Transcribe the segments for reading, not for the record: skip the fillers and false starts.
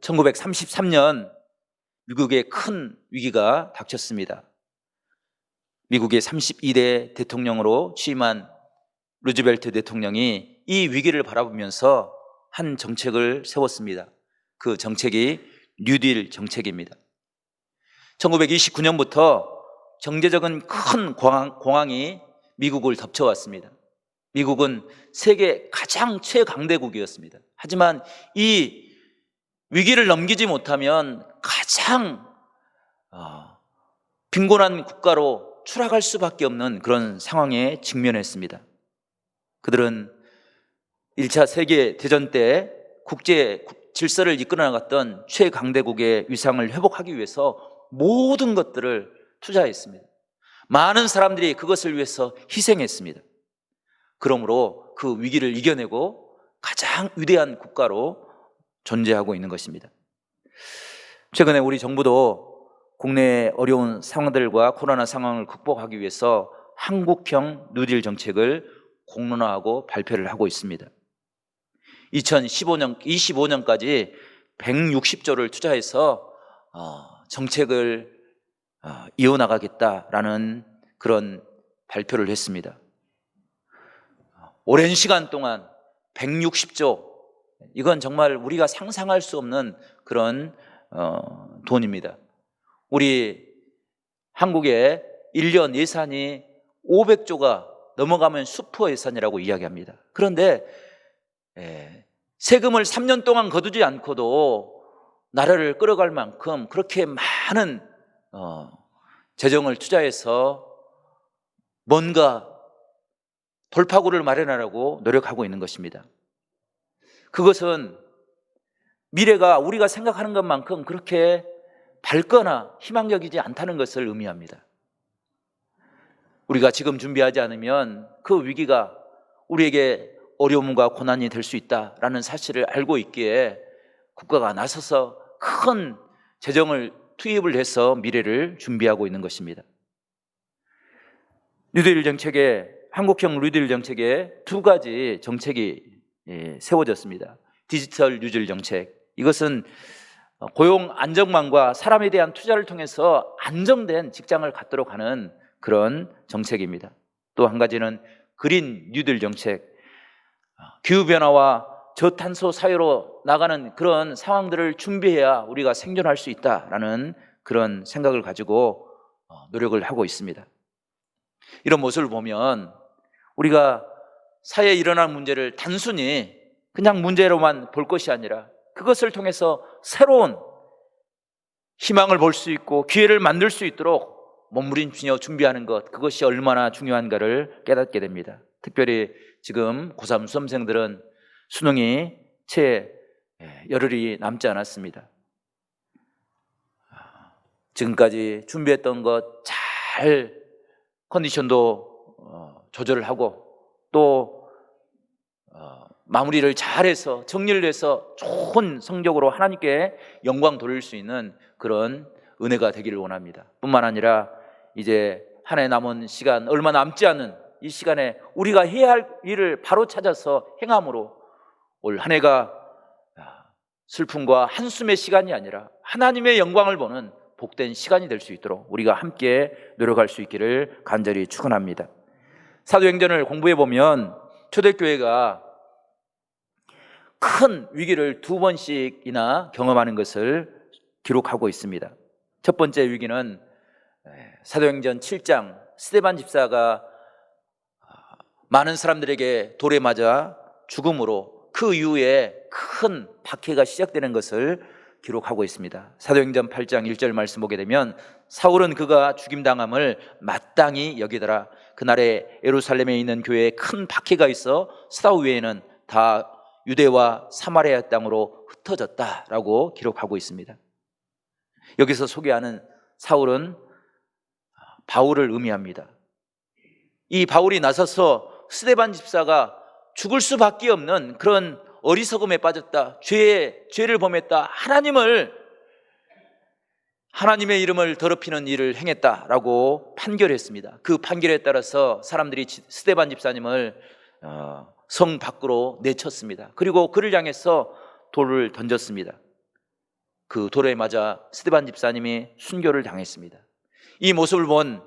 1933년 미국에 큰 위기가 닥쳤습니다. 미국의 32대 대통령으로 취임한 루즈벨트 대통령이 이 위기를 바라보면서 한 정책을 세웠습니다. 그 정책이 뉴딜 정책입니다. 1929년부터 경제적인 큰 공황이 미국을 덮쳐왔습니다. 미국은 세계 가장 최강대국이었습니다. 하지만 이 위기를 넘기지 못하면 가장 빈곤한 국가로 추락할 수밖에 없는 그런 상황에 직면했습니다. 그들은 1차 세계대전 때 국제 질서를 이끌어 나갔던 최강대국의 위상을 회복하기 위해서 모든 것들을 투자했습니다. 많은 사람들이 그것을 위해서 희생했습니다. 그러므로 그 위기를 이겨내고 가장 위대한 국가로 존재하고 있는 것입니다. 최근에 우리 정부도 국내의 어려운 상황들과 코로나 상황을 극복하기 위해서 한국형 뉴딜 정책을 공론화하고 발표를 하고 있습니다. 2025년까지 160조를 투자해서 정책을 이어나가겠다라는 그런 발표를 했습니다. 오랜 시간 동안 160조, 이건 정말 우리가 상상할 수 없는 그런 돈입니다. 우리 한국의 1년 예산이 500조가 넘어가면 슈퍼 예산이라고 이야기합니다. 그런데 세금을 3년 동안 거두지 않고도 나라를 끌어갈 만큼 그렇게 많은 재정을 투자해서 뭔가 돌파구를 마련하려고 노력하고 있는 것입니다. 그것은 미래가 우리가 생각하는 것만큼 그렇게 밝거나 희망적이지 않다는 것을 의미합니다. 우리가 지금 준비하지 않으면 그 위기가 우리에게 어려움과 고난이 될 수 있다라는 사실을 알고 있기에 국가가 나서서 큰 재정을 투입을 해서 미래를 준비하고 있는 것입니다. 뉴딜 정책에, 한국형 뉴딜 정책에 두 가지 정책이 세워졌습니다. 디지털 뉴딜 정책, 이것은 고용 안정망과 사람에 대한 투자를 통해서 안정된 직장을 갖도록 하는 그런 정책입니다. 또 한 가지는 그린 뉴딜 정책, 기후변화와 저탄소 사회로 나가는 그런 상황들을 준비해야 우리가 생존할 수 있다라는 그런 생각을 가지고 노력을 하고 있습니다. 이런 모습을 보면 우리가 사회에 일어난 문제를 단순히 그냥 문제로만 볼 것이 아니라 그것을 통해서 새로운 희망을 볼 수 있고 기회를 만들 수 있도록 몸부림치며 준비하는 것, 그것이 얼마나 중요한가를 깨닫게 됩니다. 특별히 지금 고3 수험생들은 수능이 채 열흘이 남지 않았습니다. 지금까지 준비했던 것 잘 컨디션도 조절을 하고 또 마무리를 잘해서 정리를 해서 좋은 성적으로 하나님께 영광 돌릴 수 있는 그런 은혜가 되기를 원합니다. 뿐만 아니라 이제 한 해 남은 시간, 얼마 남지 않은 이 시간에 우리가 해야 할 일을 바로 찾아서 행함으로 올 한 해가 슬픔과 한숨의 시간이 아니라 하나님의 영광을 보는 복된 시간이 될 수 있도록 우리가 함께 노력할 수 있기를 간절히 축원합니다. 사도행전을 공부해 보면 초대교회가 큰 위기를 두 번씩이나 경험하는 것을 기록하고 있습니다. 첫 번째 위기는 사도행전 7장 스데반 집사가 많은 사람들에게 돌에 맞아 죽음으로 그 이후에 큰 박해가 시작되는 것을 기록하고 있습니다. 사도행전 8장 1절 말씀 보게 되면 사울은 그가 죽임당함을 마땅히 여기더라. 그날에 예루살렘에 있는 교회에 큰 박해가 있어 사울 외에는 다 유대와 사마리아 땅으로 흩어졌다라고 기록하고 있습니다. 여기서 소개하는 사울은 바울을 의미합니다. 이 바울이 나서서 스데반 집사가 죽을 수밖에 없는 그런 어리석음에 빠졌다, 죄를 범했다, 하나님의 이름을 더럽히는 일을 행했다라고 판결했습니다. 그 판결에 따라서 사람들이 스데반 집사님을 성 밖으로 내쳤습니다. 그리고 그를 향해서 돌을 던졌습니다. 그 돌에 맞아 스데반 집사님이 순교를 당했습니다. 이 모습을 본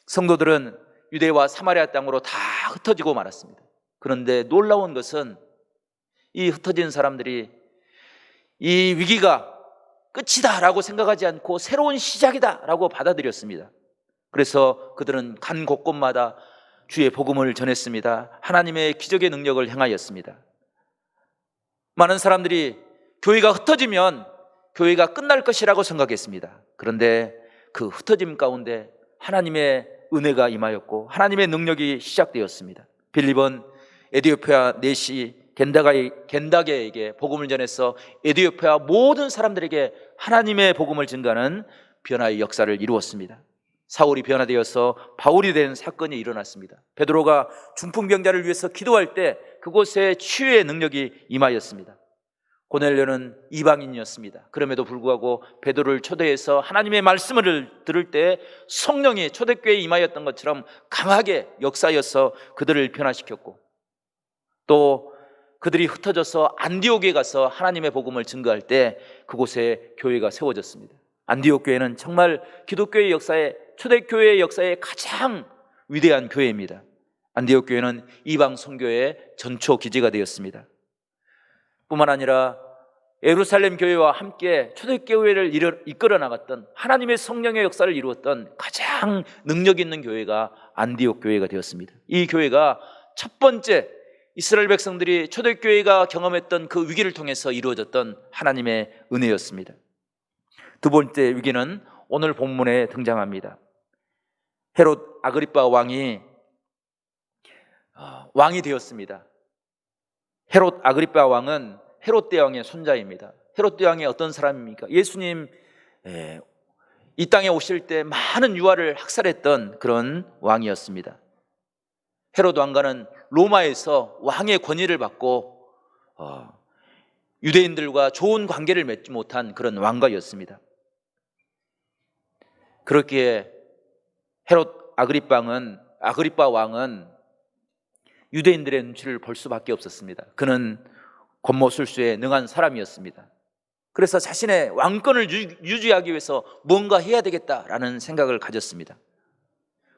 성도들은 유대와 사마리아 땅으로 다 흩어지고 말았습니다. 그런데 놀라운 것은 이 흩어진 사람들이 이 위기가 끝이다 라고 생각하지 않고 새로운 시작이다 라고 받아들였습니다. 그래서 그들은 간 곳곳마다 주의 복음을 전했습니다. 하나님의 기적의 능력을 행하였습니다. 많은 사람들이 교회가 흩어지면 교회가 끝날 것이라고 생각했습니다. 그런데 그 흩어짐 가운데 하나님의 은혜가 임하였고 하나님의 능력이 시작되었습니다. 빌립은 에디오피아 내시 겐다게에게 복음을 전해서 에디오피아 모든 사람들에게 하나님의 복음을 증가하는 변화의 역사를 이루었습니다. 사울이 변화되어서 바울이 된 사건이 일어났습니다. 베드로가 중풍병자를 위해서 기도할 때 그곳에 치유의 능력이 임하였습니다. 고넬료는 이방인이었습니다. 그럼에도 불구하고 베드로를 초대해서 하나님의 말씀을 들을 때 성령이 초대교회에 임하였던 것처럼 강하게 역사하여서 그들을 변화시켰고, 또 그들이 흩어져서 안디옥에 가서 하나님의 복음을 증거할 때 그곳에 교회가 세워졌습니다. 안디옥 교회는 정말 기독교의 역사에, 초대교회의 역사에 가장 위대한 교회입니다. 안디옥 교회는 이방 선교의 전초 기지가 되었습니다. 뿐만 아니라 예루살렘 교회와 함께 초대교회를 이끌어 나갔던 하나님의 성령의 역사를 이루었던 가장 능력 있는 교회가 안디옥 교회가 되었습니다. 이 교회가 첫 번째 이스라엘 백성들이 초대교회가 경험했던 그 위기를 통해서 이루어졌던 하나님의 은혜였습니다. 두 번째 위기는 오늘 본문에 등장합니다. 헤롯 아그리파 왕이 되었습니다. 헤롯 아그리파 왕은 헤롯 대왕의 손자입니다. 헤롯 대왕이 어떤 사람입니까? 예수님 이 땅에 오실 때 많은 유아를 학살했던 그런 왕이었습니다. 헤롯 왕가는 로마에서 왕의 권위를 받고 유대인들과 좋은 관계를 맺지 못한 그런 왕가였습니다. 그렇기에 헤롯 아그리파 왕은 유대인들의 눈치를 볼 수밖에 없었습니다. 그는 권모술수에 능한 사람이었습니다. 그래서 자신의 왕권을 유지하기 위해서 뭔가 해야 되겠다라는 생각을 가졌습니다.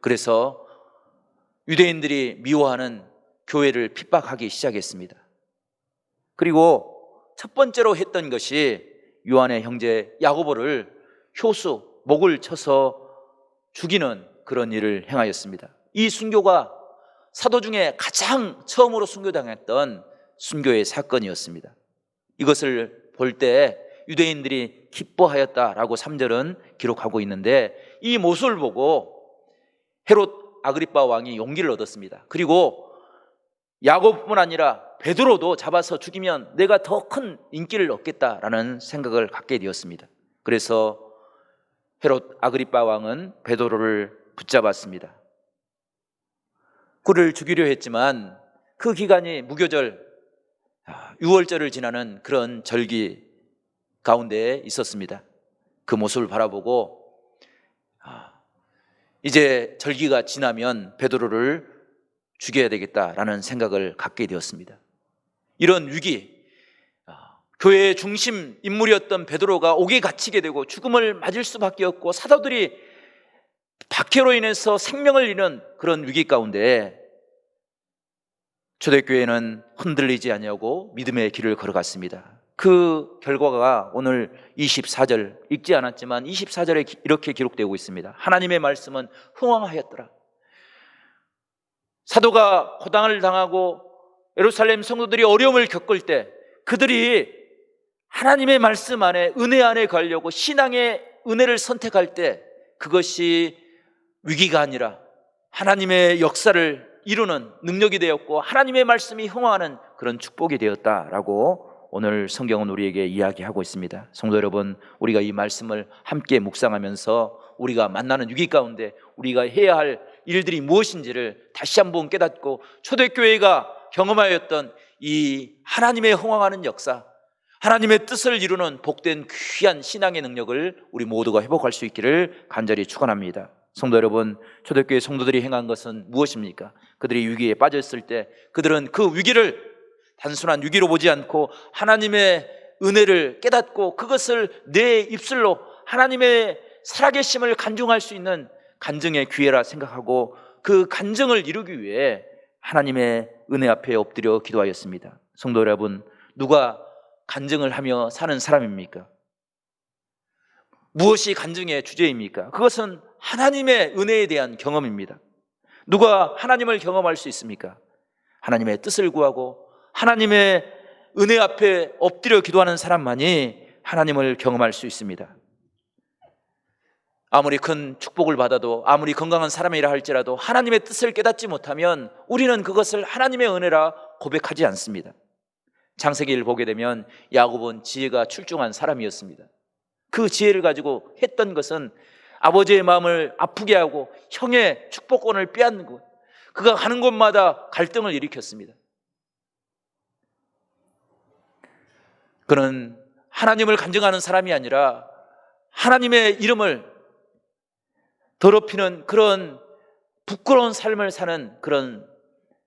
그래서 유대인들이 미워하는 교회를 핍박하기 시작했습니다. 그리고 첫 번째로 했던 것이 요한의 형제 야고보를 목을 쳐서 죽이는 그런 일을 행하였습니다. 이 순교가 사도 중에 가장 처음으로 순교당했던 순교의 사건이었습니다. 이것을 볼 때 유대인들이 기뻐하였다라고 3절은 기록하고 있는데, 이 모습을 보고 헤롯 아그리파 왕이 용기를 얻었습니다. 그리고 야고보뿐 아니라 베드로도 잡아서 죽이면 내가 더 큰 인기를 얻겠다라는 생각을 갖게 되었습니다. 그래서 헤롯 아그리파 왕은 베드로를 붙잡았습니다. 그를 죽이려 했지만 그 기간이 무교절, 유월절을 지나는 그런 절기 가운데 있었습니다. 그 모습을 바라보고 이제 절기가 지나면 베드로를 죽여야 되겠다라는 생각을 갖게 되었습니다. 이런 위기, 교회의 중심 인물이었던 베드로가 옥에 갇히게 되고 죽음을 맞을 수밖에 없고 사도들이 박해로 인해서 생명을 잃는 그런 위기 가운데 초대교회는 흔들리지 아니하고 믿음의 길을 걸어갔습니다. 그 결과가 오늘 24절 읽지 않았지만 24절에 이렇게 기록되고 있습니다. 하나님의 말씀은 흥왕하였더라. 사도가 고난을 당하고 예루살렘 성도들이 어려움을 겪을 때 그들이 하나님의 말씀 안에, 은혜 안에 가려고 신앙의 은혜를 선택할 때 그것이 위기가 아니라 하나님의 역사를 이루는 능력이 되었고 하나님의 말씀이 흥황하는 그런 축복이 되었다라고 오늘 성경은 우리에게 이야기하고 있습니다. 성도 여러분, 우리가 이 말씀을 함께 묵상하면서 우리가 만나는 위기 가운데 우리가 해야 할 일들이 무엇인지를 다시 한번 깨닫고 초대교회가 경험하였던 이 하나님의 흥황하는 역사, 하나님의 뜻을 이루는 복된 귀한 신앙의 능력을 우리 모두가 회복할 수 있기를 간절히 축원합니다. 성도 여러분, 초대교회 성도들이 행한 것은 무엇입니까? 그들이 위기에 빠졌을 때 그들은 그 위기를 단순한 위기로 보지 않고 하나님의 은혜를 깨닫고 그것을 내 입술로 하나님의 살아계심을 간증할 수 있는 간증의 기회라 생각하고 그 간증을 이루기 위해 하나님의 은혜 앞에 엎드려 기도하였습니다. 성도 여러분, 누가 간증을 하며 사는 사람입니까? 무엇이 간증의 주제입니까? 그것은 하나님의 은혜에 대한 경험입니다. 누가 하나님을 경험할 수 있습니까? 하나님의 뜻을 구하고 하나님의 은혜 앞에 엎드려 기도하는 사람만이 하나님을 경험할 수 있습니다. 아무리 큰 축복을 받아도, 아무리 건강한 사람이라 할지라도 하나님의 뜻을 깨닫지 못하면 우리는 그것을 하나님의 은혜라 고백하지 않습니다. 창세기를 보게 되면 야곱은 지혜가 출중한 사람이었습니다. 그 지혜를 가지고 했던 것은 아버지의 마음을 아프게 하고 형의 축복권을 빼앗는 것, 그가 가는 곳마다 갈등을 일으켰습니다. 그는 하나님을 간증하는 사람이 아니라 하나님의 이름을 더럽히는 그런 부끄러운 삶을 사는 그런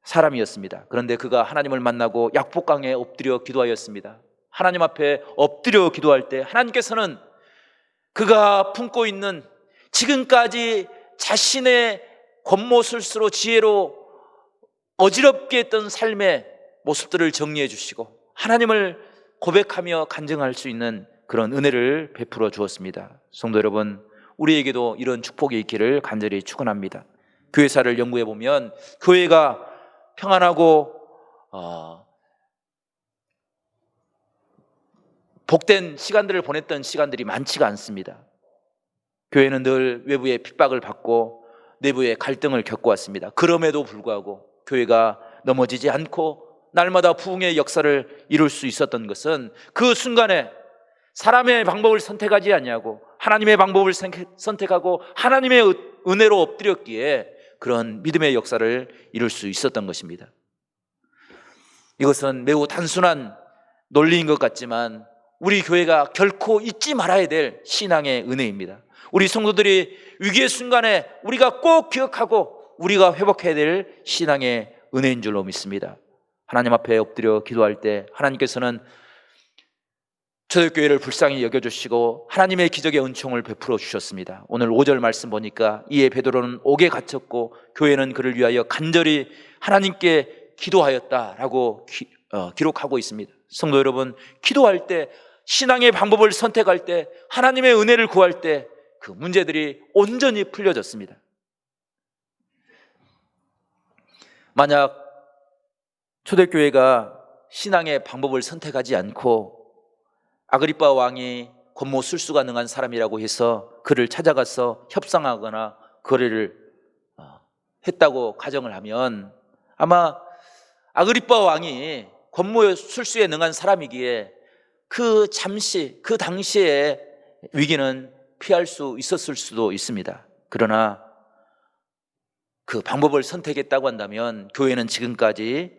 사람이었습니다. 그런데 그가 하나님을 만나고 약복강에 엎드려 기도하였습니다. 하나님 앞에 엎드려 기도할 때 하나님께서는 그가 품고 있는 지금까지 자신의 겉모술수로 지혜로 어지럽게 했던 삶의 모습들을 정리해 주시고 하나님을 고백하며 간증할 수 있는 그런 은혜를 베풀어 주었습니다. 성도 여러분, 우리에게도 이런 축복이 있기를 간절히 축원합니다. 교회사를 연구해 보면 교회가 평안하고 복된 시간들을 보냈던 시간들이 많지가 않습니다. 교회는 늘 외부의 핍박을 받고 내부의 갈등을 겪어왔습니다. 그럼에도 불구하고 교회가 넘어지지 않고 날마다 부흥의 역사를 이룰 수 있었던 것은 그 순간에 사람의 방법을 선택하지 아니하고 하나님의 방법을 선택하고 하나님의 은혜로 엎드렸기에 그런 믿음의 역사를 이룰 수 있었던 것입니다. 이것은 매우 단순한 논리인 것 같지만 우리 교회가 결코 잊지 말아야 될 신앙의 은혜입니다. 우리 성도들이 위기의 순간에 우리가 꼭 기억하고 우리가 회복해야 될 신앙의 은혜인 줄로 믿습니다. 하나님 앞에 엎드려 기도할 때 하나님께서는 초대교회를 불쌍히 여겨주시고 하나님의 기적의 은총을 베풀어 주셨습니다. 오늘 5절 말씀 보니까 이에 베드로는 옥에 갇혔고 교회는 그를 위하여 간절히 하나님께 기도하였다라고 기록하고 있습니다. 성도 여러분, 기도할 때, 신앙의 방법을 선택할 때, 하나님의 은혜를 구할 때 그 문제들이 온전히 풀려졌습니다. 만약 초대교회가 신앙의 방법을 선택하지 않고 아그리빠 왕이 겉모술수가 능한 사람이라고 해서 그를 찾아가서 협상하거나 거래를 했다고 가정을 하면 아마 아그리빠 왕이 겉모술수에 능한 사람이기에 그 당시의 위기는 피할 수 있었을 수도 있습니다. 그러나 그 방법을 선택했다고 한다면 교회는 지금까지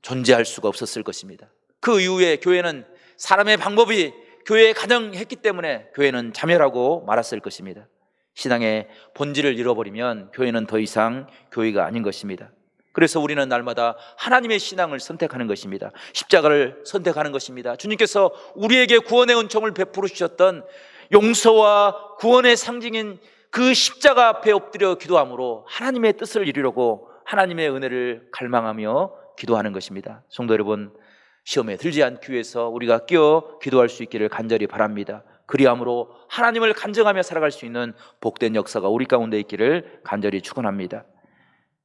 존재할 수가 없었을 것입니다. 그 이후에 교회는 사람의 방법이 교회에 가능했기 때문에 교회는 자멸하고 말았을 것입니다. 신앙의 본질을 잃어버리면 교회는 더 이상 교회가 아닌 것입니다. 그래서 우리는 날마다 하나님의 신앙을 선택하는 것입니다. 십자가를 선택하는 것입니다. 주님께서 우리에게 구원의 은총을 베풀어 주셨던 용서와 구원의 상징인 그 십자가 앞에 엎드려 기도함으로 하나님의 뜻을 이루려고 하나님의 은혜를 갈망하며 기도하는 것입니다. 성도 여러분, 시험에 들지 않기 위해서 우리가 끼어 기도할 수 있기를 간절히 바랍니다. 그리함으로 하나님을 간증하며 살아갈 수 있는 복된 역사가 우리 가운데 있기를 간절히 축원합니다.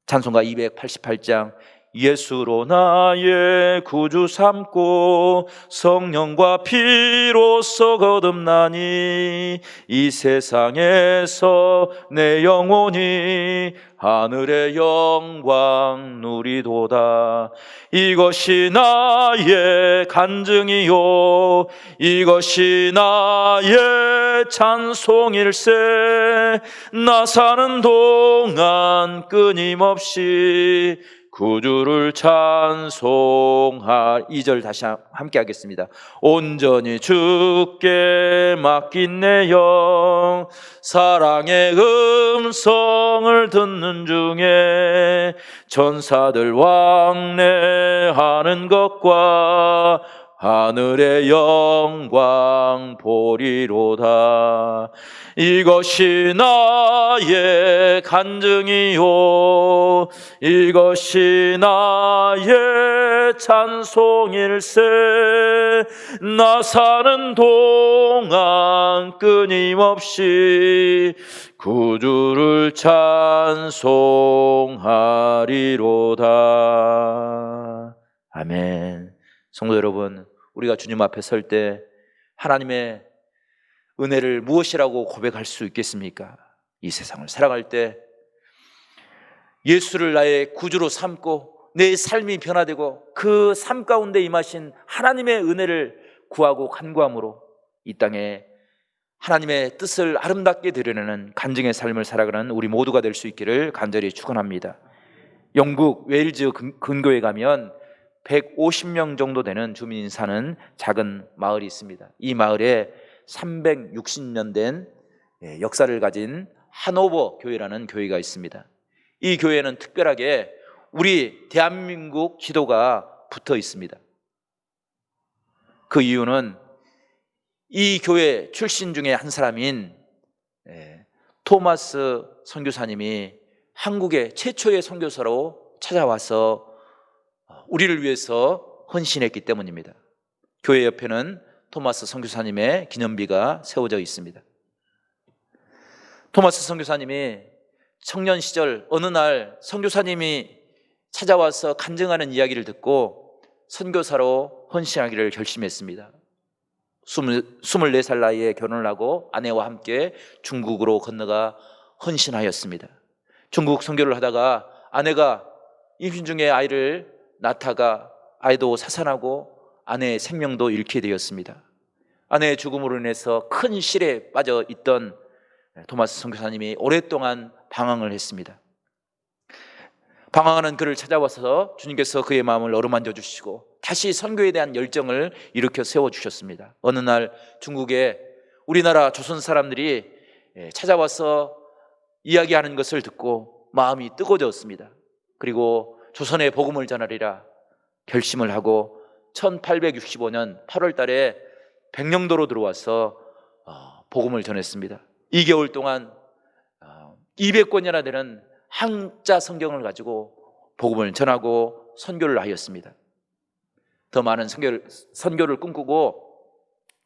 찬송가 288장 예수로 나의 구주 삼고 성령과 피로써 거듭나니 이 세상에서 내 영혼이 하늘의 영광 누리도다. 이것이 나의 간증이요 이것이 나의 찬송일세. 나 사는 동안 끊임없이 구주를 찬송할. 2절 다시 함께 하겠습니다. 온전히 주께 맡긴 내 영 사랑의 음성을 듣는 중에 천사들 왕래하는 것과 하늘의 영광 보리로다. 이것이 나의 간증이요 이것이 나의 찬송일세. 나 사는 동안 끊임없이 구주를 찬송하리로다. 아멘. 성도 여러분, 우리가 주님 앞에 설 때 하나님의 은혜를 무엇이라고 고백할 수 있겠습니까? 이 세상을 살아갈 때 예수를 나의 구주로 삼고 내 삶이 변화되고 그 삶 가운데 임하신 하나님의 은혜를 구하고 간구함으로 이 땅에 하나님의 뜻을 아름답게 드러내는 간증의 삶을 살아가는 우리 모두가 될 수 있기를 간절히 축원합니다. 영국 웨일즈 근교에 가면 150명 정도 되는 주민이 사는 작은 마을이 있습니다. 이 마을에 360년 된 역사를 가진 하노버 교회라는 교회가 있습니다. 이 교회는 특별하게 우리 대한민국 지도가 붙어 있습니다. 그 이유는 이 교회 출신 중에 한 사람인 토마스 선교사님이 한국의 최초의 선교사로 찾아와서 우리를 위해서 헌신했기 때문입니다. 교회 옆에는 토마스 선교사님의 기념비가 세워져 있습니다. 토마스 선교사님이 청년 시절 어느 날 선교사님이 찾아와서 간증하는 이야기를 듣고 선교사로 헌신하기를 결심했습니다. 24살 나이에 결혼을 하고 아내와 함께 중국으로 건너가 헌신하였습니다. 중국 선교를 하다가 아내가 임신 중에 아이를 낳다가 아이도 사산하고 아내의 생명도 잃게 되었습니다. 아내의 죽음으로 인해서 큰 실에 빠져 있던 토마스 선교사님이 오랫동안 방황을 했습니다. 방황하는 그를 찾아와서 주님께서 그의 마음을 어루만져 주시고 다시 선교에 대한 열정을 일으켜 세워주셨습니다. 어느 날 중국에 우리나라 조선 사람들이 찾아와서 이야기하는 것을 듣고 마음이 뜨거워졌습니다. 그리고 조선의 복음을 전하리라 결심을 하고 1865년 8월 달에 백령도로 들어와서 복음을 전했습니다. 2개월 동안 200권이나 되는 한자 성경을 가지고 복음을 전하고 선교를 하였습니다. 더 많은 선교를 꿈꾸고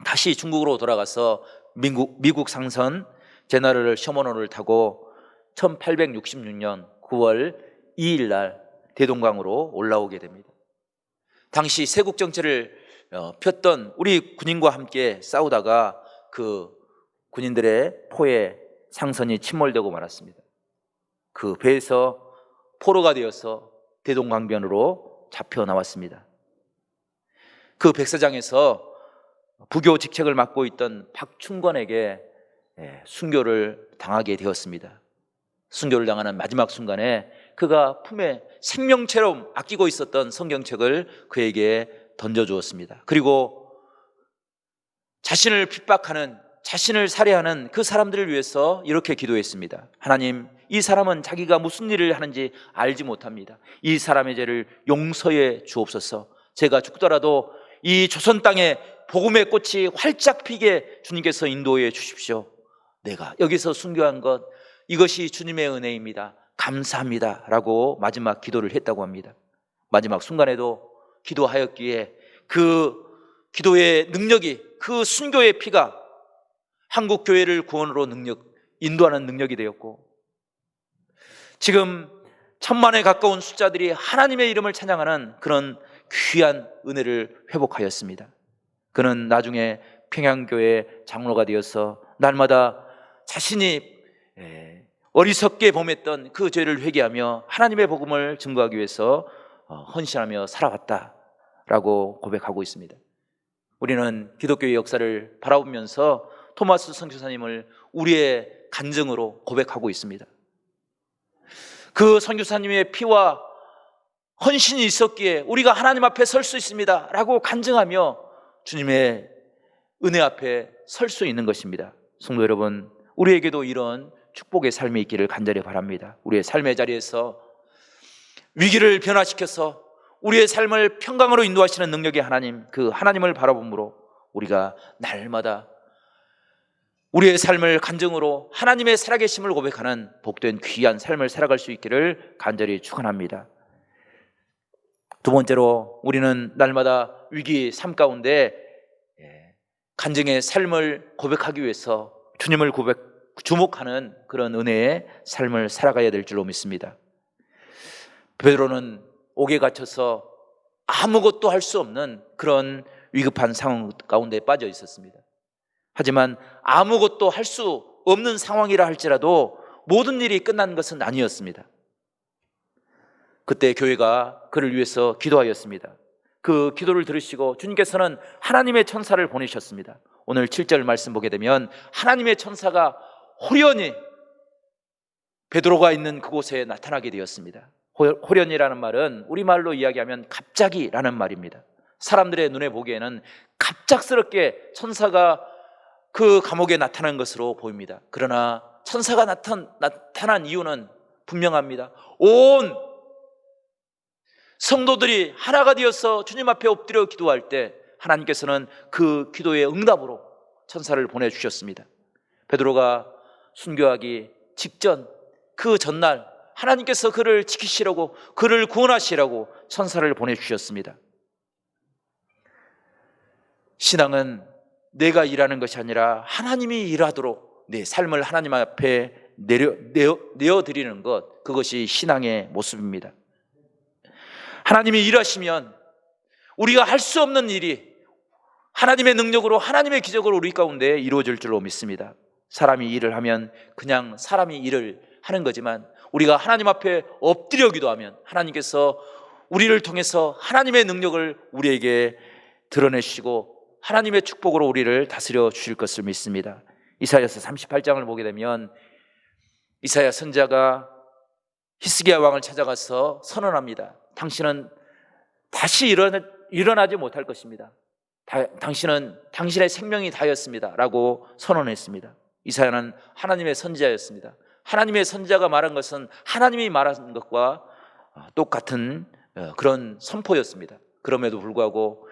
다시 중국으로 돌아가서 미국 상선 제너럴 셔먼호를 타고 1866년 9월 2일 날 대동강으로 올라오게 됩니다. 당시 세국 정체를 폈던 우리 군인과 함께 싸우다가 그 군인들의 포에 상선이 침몰되고 말았습니다. 그 배에서 포로가 되어서 대동강변으로 잡혀 나왔습니다. 그 백사장에서 부교 직책을 맡고 있던 박충권에게 순교를 당하게 되었습니다. 순교를 당하는 마지막 순간에 그가 품에 생명처럼 아끼고 있었던 성경책을 그에게 던져주었습니다. 그리고 자신을 핍박하는, 자신을 살해하는 그 사람들을 위해서 이렇게 기도했습니다. 하나님, 이 사람은 자기가 무슨 일을 하는지 알지 못합니다. 이 사람의 죄를 용서해 주옵소서. 제가 죽더라도 이 조선 땅에 복음의 꽃이 활짝 피게 주님께서 인도해 주십시오. 내가 여기서 순교한 것, 이것이 주님의 은혜입니다. 감사합니다 라고 마지막 기도를 했다고 합니다. 마지막 순간에도 기도하였기에 그 기도의 능력이, 그 순교의 피가 한국 교회를 구원으로 인도하는 능력이 되었고, 지금 1000만에 가까운 숫자들이 하나님의 이름을 찬양하는 그런 귀한 은혜를 회복하였습니다. 그는 나중에 평양교회 장로가 되어서 날마다 자신이 어리석게 범했던 그 죄를 회개하며 하나님의 복음을 증거하기 위해서 헌신하며 살아왔다라고 고백하고 있습니다. 우리는 기독교의 역사를 바라보면서 토마스 선교사님을 우리의 간증으로 고백하고 있습니다. 그 선교사님의 피와 헌신이 있었기에 우리가 하나님 앞에 설 수 있습니다 라고 간증하며 주님의 은혜 앞에 설 수 있는 것입니다. 성도 여러분, 우리에게도 이런 축복의 삶이 있기를 간절히 바랍니다. 우리의 삶의 자리에서 위기를 변화시켜서 우리의 삶을 평강으로 인도하시는 능력의 하나님, 그 하나님을 바라봄으로 우리가 날마다 우리의 삶을 간증으로 하나님의 살아계심을 고백하는 복된 귀한 삶을 살아갈 수 있기를 간절히 축원합니다. 두 번째로, 우리는 날마다 위기 삶 가운데 간증의 삶을 고백하기 위해서 주님을 주목하는 그런 은혜의 삶을 살아가야 될 줄로 믿습니다. 베드로는 옥에 갇혀서 아무것도 할 수 없는 그런 위급한 상황 가운데 빠져 있었습니다. 하지만 아무것도 할 수 없는 상황이라 할지라도 모든 일이 끝난 것은 아니었습니다. 그때 교회가 그를 위해서 기도하였습니다. 그 기도를 들으시고 주님께서는 하나님의 천사를 보내셨습니다. 오늘 7절 말씀 보게 되면 하나님의 천사가 호련히 베드로가 있는 그곳에 나타나게 되었습니다. 호련이라는 말은 우리말로 이야기하면 갑자기라는 말입니다. 사람들의 눈에 보기에는 갑작스럽게 천사가 그 감옥에 나타난 것으로 보입니다. 그러나 천사가 나타난 이유는 분명합니다. 온 성도들이 하나가 되어서 주님 앞에 엎드려 기도할 때 하나님께서는 그 기도의 응답으로 천사를 보내주셨습니다. 베드로가 순교하기 직전 그 전날 하나님께서 그를 지키시라고, 그를 구원하시라고 천사를 보내주셨습니다. 신앙은 내가 일하는 것이 아니라 하나님이 일하도록 내 삶을 하나님 앞에 내어드리는 것, 그것이 신앙의 모습입니다. 하나님이 일하시면 우리가 할 수 없는 일이 하나님의 능력으로, 하나님의 기적으로 우리 가운데 이루어질 줄로 믿습니다. 사람이 일을 하면 그냥 사람이 일을 하는 거지만 우리가 하나님 앞에 엎드려 기도하면 하나님께서 우리를 통해서 하나님의 능력을 우리에게 드러내시고 하나님의 축복으로 우리를 다스려 주실 것을 믿습니다. 이사야서 38장을 보게 되면 이사야 선지자가 히스기야 왕을 찾아가서 선언합니다. 당신은 다시 일어나지 못할 것입니다. 당신은 당신의 생명이 다였습니다 라고 선언했습니다. 이사야는 하나님의 선지자였습니다. 하나님의 선지자가 말한 것은 하나님이 말한 것과 똑같은 그런 선포였습니다. 그럼에도 불구하고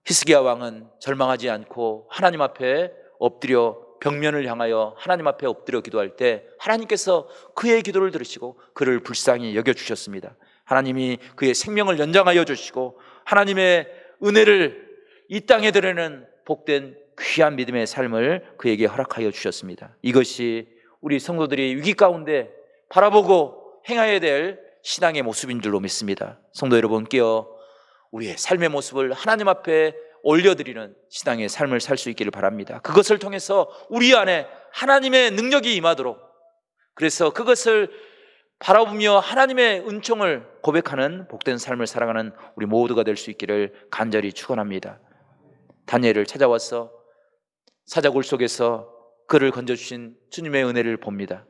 히스기야 왕은 절망하지 않고 하나님 앞에 엎드려 벽면을 향하여 하나님 앞에 엎드려 기도할 때 하나님께서 그의 기도를 들으시고 그를 불쌍히 여겨주셨습니다. 하나님이 그의 생명을 연장하여 주시고 하나님의 은혜를 이 땅에 드리는 복된 귀한 믿음의 삶을 그에게 허락하여 주셨습니다. 이것이 우리 성도들이 위기 가운데 바라보고 행해야 될 신앙의 모습인 줄로 믿습니다. 성도 여러분, 깨어 우리의 삶의 모습을 하나님 앞에 올려드리는 신앙의 삶을 살 수 있기를 바랍니다. 그것을 통해서 우리 안에 하나님의 능력이 임하도록, 그래서 그것을 바라보며 하나님의 은총을 고백하는 복된 삶을 살아가는 우리 모두가 될 수 있기를 간절히 축원합니다. 다니엘을 찾아와서 사자굴 속에서 그를 건져주신 주님의 은혜를 봅니다.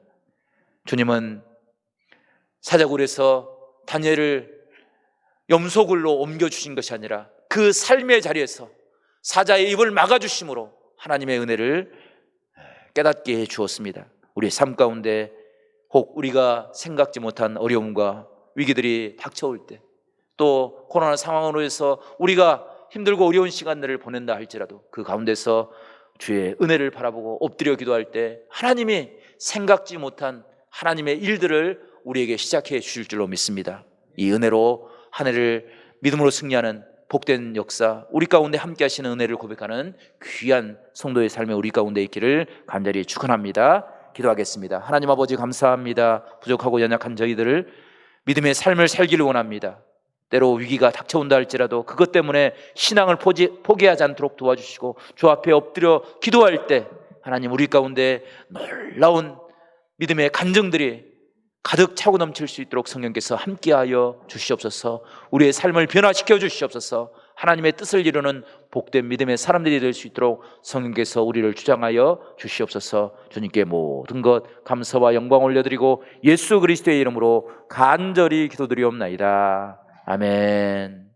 주님은 사자굴에서 다니엘을 염소굴로 옮겨주신 것이 아니라 그 삶의 자리에서 사자의 입을 막아주심으로 하나님의 은혜를 깨닫게 해 주었습니다. 우리의 삶 가운데 혹 우리가 생각지 못한 어려움과 위기들이 닥쳐올 때, 또 코로나 상황으로 해서 우리가 힘들고 어려운 시간들을 보낸다 할지라도 그 가운데서 주의 은혜를 바라보고 엎드려 기도할 때 하나님이 생각지 못한 하나님의 일들을 우리에게 시작해 주실 줄로 믿습니다. 이 은혜로 한 해를 믿음으로 승리하는 복된 역사, 우리 가운데 함께 하시는 은혜를 고백하는 귀한 성도의 삶에 우리 가운데 있기를 간절히 축원합니다. 기도하겠습니다. 하나님 아버지, 감사합니다. 부족하고 연약한 저희들을 믿음의 삶을 살기를 원합니다. 때로 위기가 닥쳐온다 할지라도 그것 때문에 신앙을 포기하지 않도록 도와주시고 주 앞에 엎드려 기도할 때 하나님 우리 가운데 놀라운 믿음의 간증들이 가득 차고 넘칠 수 있도록 성령께서 함께하여 주시옵소서. 우리의 삶을 변화시켜 주시옵소서. 하나님의 뜻을 이루는 복된 믿음의 사람들이 될 수 있도록 성령께서 우리를 주장하여 주시옵소서. 주님께 모든 것 감사와 영광 올려드리고 예수 그리스도의 이름으로 간절히 기도드리옵나이다. 아멘.